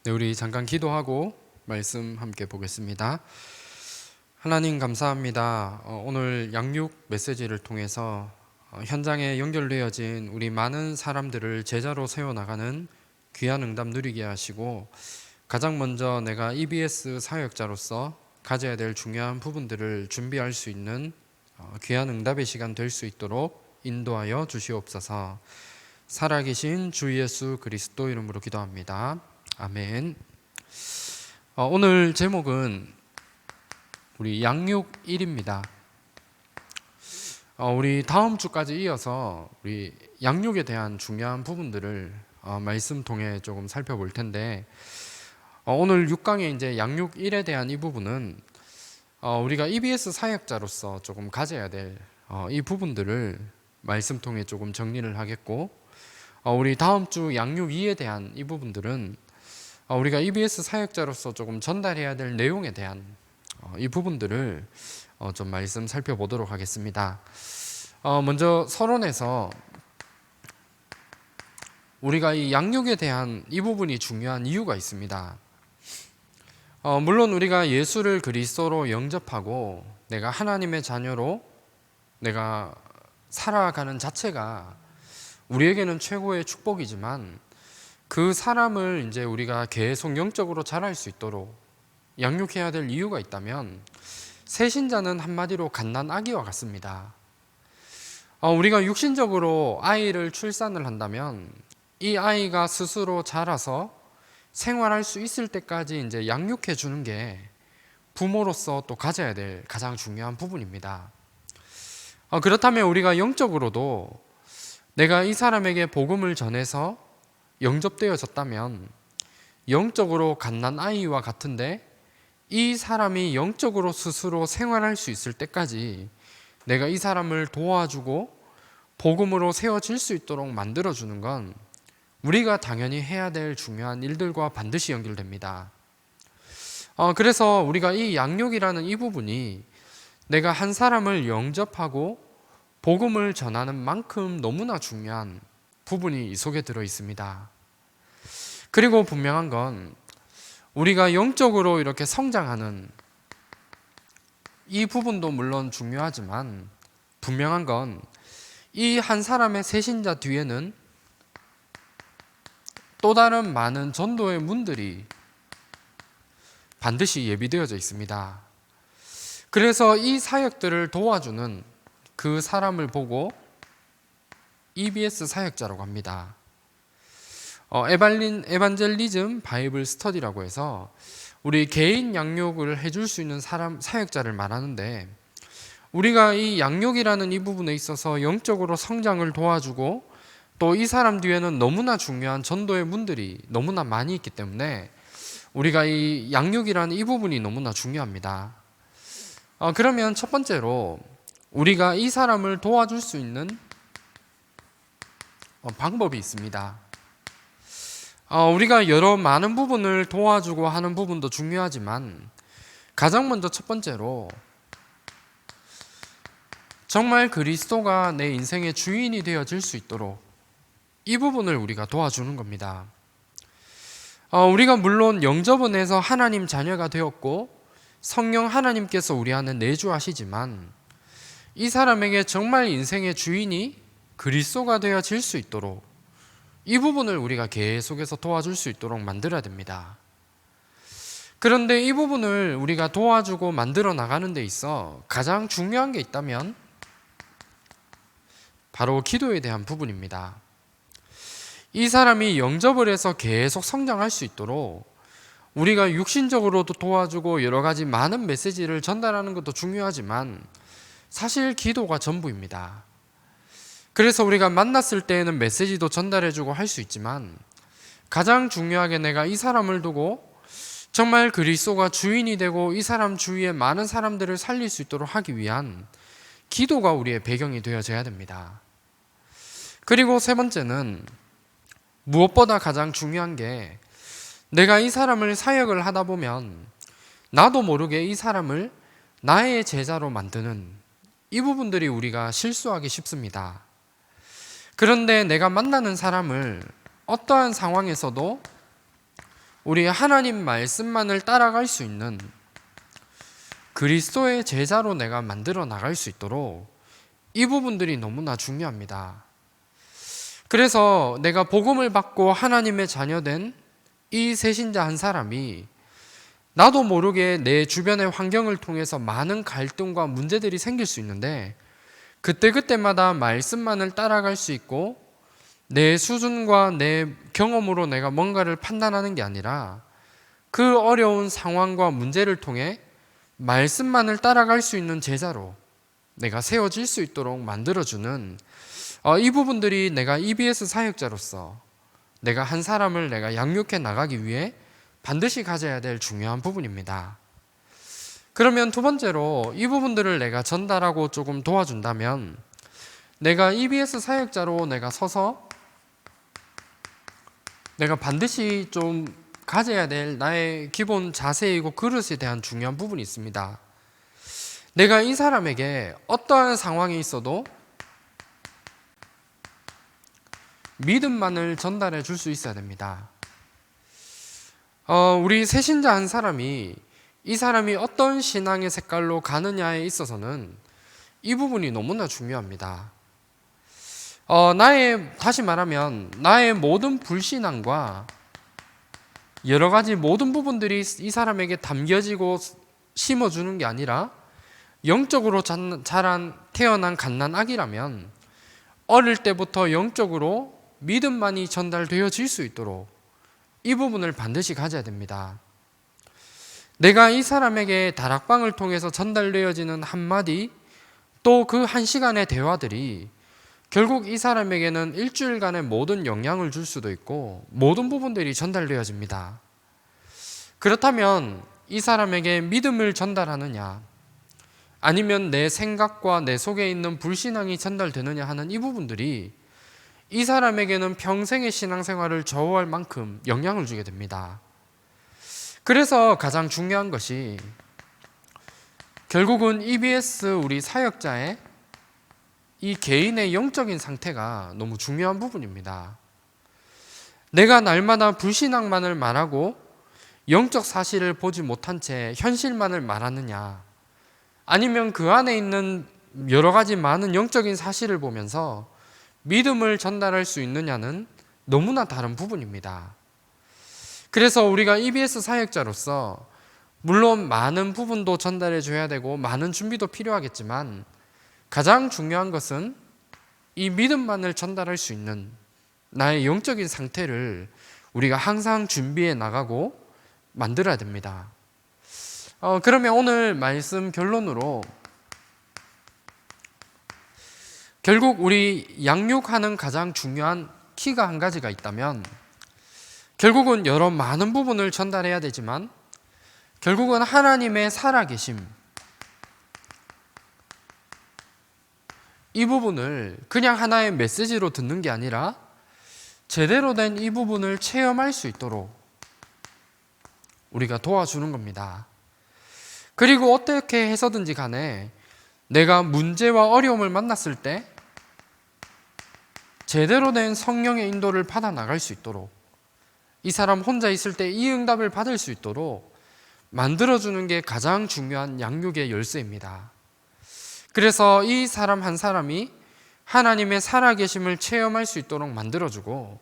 네, 우리 잠깐 기도하고 말씀 함께 보겠습니다. 하나님 감사합니다. 오늘 양육 메시지를 통해서 현장에 연결되어진 우리 많은 사람들을 제자로 세워나가는 귀한 응답 누리게 하시고, 가장 먼저 내가 EBS 사역자로서 가져야 될 중요한 부분들을 준비할 수 있는 귀한 응답의 시간 될 수 있도록 인도하여 주시옵소서. 살아계신 주 예수 그리스도 이름으로 기도합니다. 아멘. 오늘 제목은 우리 양육일입니다. 우리 다음 주까지 이어서 우리 양육에 대한 중요한 부분들을 말씀 통해 조금 살펴볼 텐데, 오늘 6강의 이제 양육일에 대한 이 부분은 우리가 EBS 사역자로서 조금 가져야 될 이 부분들을 말씀 통해 조금 정리를 하겠고, 우리 다음 주 양육 2에 대한 이 부분들은 우리가 EBS 사역자로서 조금 전달해야 될 내용에 대한 이 부분들을 좀 말씀 살펴보도록 하겠습니다. 먼저 서론에서 우리가 이 양육에 대한 이 부분이 중요한 이유가 있습니다. 물론 우리가 예수를 그리스도로 영접하고 내가 하나님의 자녀로 내가 살아가는 자체가 우리에게는 최고의 축복이지만, 그 사람을 이제 우리가 계속 영적으로 자랄 수 있도록 양육해야 될 이유가 있다면, 새신자는 한마디로 갓난아기와 같습니다. 우리가 육신적으로 아이를 출산을 한다면 이 아이가 스스로 자라서 생활할 수 있을 때까지 이제 양육해 주는 게 부모로서 또 가져야 될 가장 중요한 부분입니다. 그렇다면 우리가 영적으로도 내가 이 사람에게 복음을 전해서 영접되어졌다면 영적으로 갓난아이와 같은데, 이 사람이 영적으로 스스로 생활할 수 있을 때까지 내가 이 사람을 도와주고 복음으로 세워질 수 있도록 만들어주는 건 우리가 당연히 해야 될 중요한 일들과 반드시 연결됩니다. 그래서 우리가 이 양육이라는 이 부분이 내가 한 사람을 영접하고 복음을 전하는 만큼 너무나 중요한 부분이 이 속에 들어 있습니다. 그리고 분명한 건 우리가 영적으로 이렇게 성장하는 이 부분도 물론 중요하지만, 분명한 건 이 한 사람의 새신자 뒤에는 또 다른 많은 전도의 문들이 반드시 예비되어져 있습니다. 그래서 이 사역들을 도와주는 그 사람을 보고 EBS 사역자라고 합니다. 에반젤리즘 바이블 스터디라고 해서 우리 개인 양육을 해줄 수 있는 사람, 사역자를 말하는데, 우리가 이 양육이라는 이 부분에 있어서 영적으로 성장을 도와주고 또 이 사람 뒤에는 너무나 중요한 전도의 문들이 너무나 많이 있기 때문에 우리가 이 양육이라는 이 부분이 너무나 중요합니다. 그러면 첫 번째로 우리가 이 사람을 도와줄 수 있는 방법이 있습니다. 우리가 여러 많은 부분을 도와주고 하는 부분도 중요하지만, 가장 먼저 첫 번째로 정말 그리스도가 내 인생의 주인이 되어질 수 있도록 이 부분을 우리가 도와주는 겁니다. 우리가 물론 영접은 해서 하나님 자녀가 되었고 성령 하나님께서 우리 안에 내주하시지만, 이 사람에게 정말 인생의 주인이 그리스도가 되어질 수 있도록 이 부분을 우리가 계속해서 도와줄 수 있도록 만들어야 됩니다. 그런데 이 부분을 우리가 도와주고 만들어 나가는 데 있어 가장 중요한 게 있다면 바로 기도에 대한 부분입니다. 이 사람이 영접을 해서 계속 성장할 수 있도록 우리가 육신적으로도 도와주고 여러 가지 많은 메시지를 전달하는 것도 중요하지만, 사실 기도가 전부입니다. 그래서 우리가 만났을 때에는 메시지도 전달해주고 할 수 있지만, 가장 중요하게 내가 이 사람을 두고 정말 그리스도가 주인이 되고 이 사람 주위에 많은 사람들을 살릴 수 있도록 하기 위한 기도가 우리의 배경이 되어져야 됩니다. 그리고 세 번째는 무엇보다 가장 중요한 게, 내가 이 사람을 사역을 하다 보면 나도 모르게 이 사람을 나의 제자로 만드는 이 부분들이 우리가 실수하기 쉽습니다. 그런데 내가 만나는 사람을 어떠한 상황에서도 우리 하나님 말씀만을 따라갈 수 있는 그리스도의 제자로 내가 만들어 나갈 수 있도록 이 부분들이 너무나 중요합니다. 그래서 내가 복음을 받고 하나님의 자녀된 이 새신자 한 사람이 나도 모르게 내 주변의 환경을 통해서 많은 갈등과 문제들이 생길 수 있는데 그때그때마다 말씀만을 따라갈 수 있고 내 수준과 내 경험으로 내가 뭔가를 판단하는 게 아니라 그 어려운 상황과 문제를 통해 말씀만을 따라갈 수 있는 제자로 내가 세워질 수 있도록 만들어주는 이 부분들이 내가 EBS 사역자로서 내가 한 사람을 내가 양육해 나가기 위해 반드시 가져야 될 중요한 부분입니다. 그러면 두 번째로 이 부분들을 내가 전달하고 조금 도와준다면 내가 EBS 사역자로 내가 서서 내가 반드시 좀 가져야 될 나의 기본 자세이고 그릇에 대한 중요한 부분이 있습니다. 내가 이 사람에게 어떠한 상황이 있어도 믿음만을 전달해 줄 수 있어야 됩니다. 우리 새신자 한 사람이 이 사람이 어떤 신앙의 색깔로 가느냐에 있어서는 이 부분이 너무나 중요합니다. 다시 말하면 나의 모든 불신앙과 여러 가지 모든 부분들이 이 사람에게 담겨지고 심어주는 게 아니라 영적으로 태어난 갓난아기라면 어릴 때부터 영적으로 믿음만이 전달되어질 수 있도록 이 부분을 반드시 가져야 됩니다. 내가 이 사람에게 다락방을 통해서 전달되어지는 한마디 또 그 한 시간의 대화들이 결국 이 사람에게는 일주일간의 모든 영향을 줄 수도 있고 모든 부분들이 전달되어집니다. 그렇다면 이 사람에게 믿음을 전달하느냐 아니면 내 생각과 내 속에 있는 불신앙이 전달되느냐 하는 이 부분들이 이 사람에게는 평생의 신앙생활을 좌우할 만큼 영향을 주게 됩니다. 그래서 가장 중요한 것이 결국은 EBS 우리 사역자의 이 개인의 영적인 상태가 너무 중요한 부분입니다. 내가 날마다 불신앙만을 말하고 영적 사실을 보지 못한 채 현실만을 말하느냐 아니면 그 안에 있는 여러 가지 많은 영적인 사실을 보면서 믿음을 전달할 수 있느냐는 너무나 다른 부분입니다. 그래서 우리가 EBS 사역자로서 물론 많은 부분도 전달해 줘야 되고 많은 준비도 필요하겠지만 가장 중요한 것은 이 믿음만을 전달할 수 있는 나의 영적인 상태를 우리가 항상 준비해 나가고 만들어야 됩니다. 그러면 오늘 말씀 결론으로 결국 우리 양육하는 가장 중요한 키가 한 가지가 있다면 결국은 여러 많은 부분을 전달해야 되지만 결국은 하나님의 살아계심 이 부분을 그냥 하나의 메시지로 듣는 게 아니라 제대로 된 이 부분을 체험할 수 있도록 우리가 도와주는 겁니다. 그리고 어떻게 해서든지 간에 내가 문제와 어려움을 만났을 때 제대로 된 성령의 인도를 받아 나갈 수 있도록 이 사람 혼자 있을 때 이 응답을 받을 수 있도록 만들어주는 게 가장 중요한 양육의 열쇠입니다. 그래서 이 사람 한 사람이 하나님의 살아계심을 체험할 수 있도록 만들어주고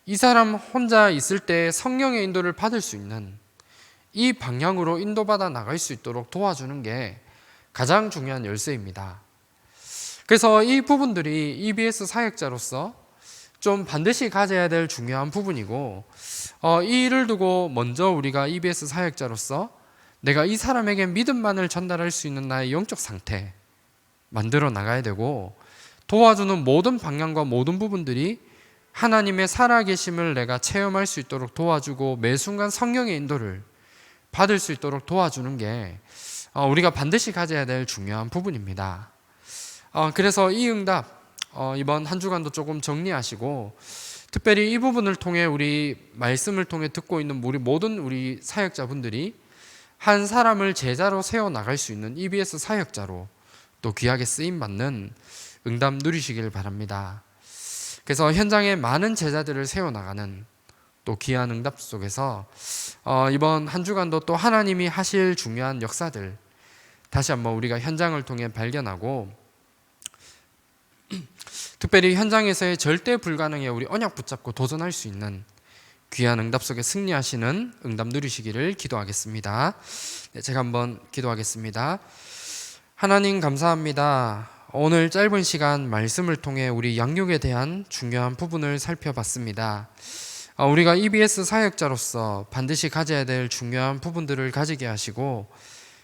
이 사람 혼자 있을 때 성령의 인도를 받을 수 있는 이 방향으로 인도받아 나갈 수 있도록 도와주는 게 가장 중요한 열쇠입니다. 그래서 이 부분들이 EBS 사역자로서 좀 반드시 가져야 될 중요한 부분이고 이 일을 두고 먼저 우리가 EBS 사역자로서 내가 이 사람에게 믿음만을 전달할 수 있는 나의 영적 상태 만들어 나가야 되고 도와주는 모든 방향과 모든 부분들이 하나님의 살아계심을 내가 체험할 수 있도록 도와주고 매 순간 성령의 인도를 받을 수 있도록 도와주는 게 우리가 반드시 가져야 될 중요한 부분입니다. 그래서 이 응답 이번 한 주간도 조금 정리하시고 특별히 이 부분을 통해 우리 말씀을 통해 듣고 있는 모든 우리 사역자분들이 한 사람을 제자로 세워나갈 수 있는 EBS 사역자로 또 귀하게 쓰임받는 응답 누리시길 바랍니다. 그래서 현장에 많은 제자들을 세워나가는 또 귀한 응답 속에서 이번 한 주간도 또 하나님이 하실 중요한 역사들 다시 한번 우리가 현장을 통해 발견하고, 특별히 현장에서의 절대 불가능에 우리 언약 붙잡고 도전할 수 있는 귀한 응답 속에 승리하시는 응답 누리시기를 기도하겠습니다. 네, 제가 한번 기도하겠습니다. 하나님 감사합니다. 오늘 짧은 시간 말씀을 통해 우리 양육에 대한 중요한 부분을 살펴봤습니다. 우리가 EBS 사역자로서 반드시 가져야 될 중요한 부분들을 가지게 하시고,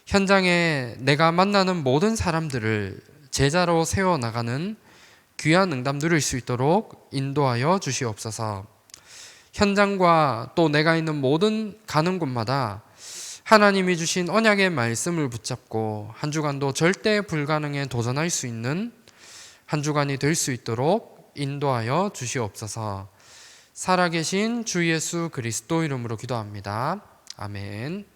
현장에 내가 만나는 모든 사람들을 제자로 세워나가는 귀한 응답 누릴 수 있도록 인도하여 주시옵소서. 현장과 또 내가 있는 모든 가는 곳마다 하나님이 주신 언약의 말씀을 붙잡고 한 주간도 절대 불가능에 도전할 수 있는 한 주간이 될 수 있도록 인도하여 주시옵소서. 살아계신 주 예수 그리스도 이름으로 기도합니다. 아멘.